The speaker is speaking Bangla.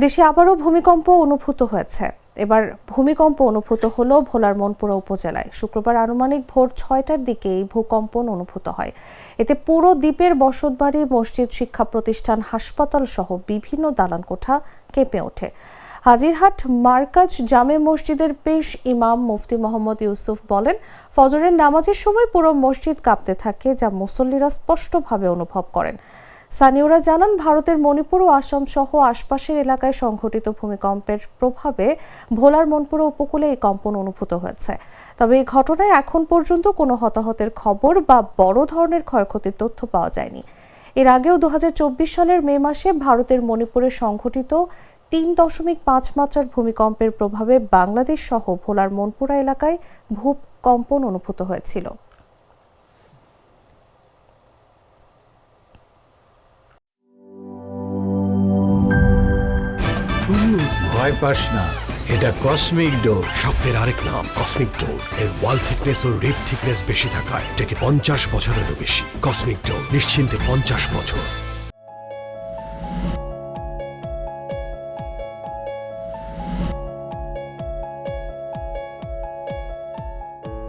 দেশে আবারও ভূমিকম্প অনুভূত হয়েছে। এবার ভূমিকম্প অনুভূত হলো ভোলার মনপুরা উপজেলায়। শুক্রবার আনুমানিক ভোর 6টার দিকে এই ভূকম্পন অনুভূত হয়। এতে পুরো দ্বীপের বসতবাড়ি, মসজিদ, শিক্ষা প্রতিষ্ঠান, হাসপাতাল সহ বিভিন্ন দালান কোঠা কেঁপে ওঠে। হাজিরহাট মার্কাজ জামে মসজিদের পেশ ইমাম মুফতি মোহাম্মদ ইউসুফ বলেন, ফজরের নামাজের সময় পুরো মসজিদ কাঁপতে থাকে, যা মুসল্লিরা স্পষ্টভাবে অনুভব করেন। স্থানীয়রা জানান, ভারতের মণিপুর ও আসাম সহ আশপাশের এলাকায় সংঘটিত ভূমিকম্পের প্রভাবে ভোলার মনপুরা উপকূলে এই কম্পন অনুভূত হয়েছে। তবে এই ঘটনায় এখন পর্যন্ত কোনো হতাহতের খবর বা বড় ধরনের ক্ষয়ক্ষতির তথ্য পাওয়া যায়নি। এর আগেও 2024 সালের মে মাসে ভারতের মণিপুরে সংঘটিত 3.5 মাত্রার ভূমিকম্পের প্রভাবে বাংলাদেশ সহ ভোলার মনপুরা এলাকায় ভূকম্পন অনুভূত হয়েছিল। ভয় পাস না, এটা কসমিক ডোর। শব্দের আরেক নাম কসমিক ডোর। এর ওয়াল থিকনেস ও রিপ থিকনেস বেশি থাকায় এটাকে 50 বছরেরও বেশি। কসমিক ডোর, নিশ্চিন্তে 50 বছর।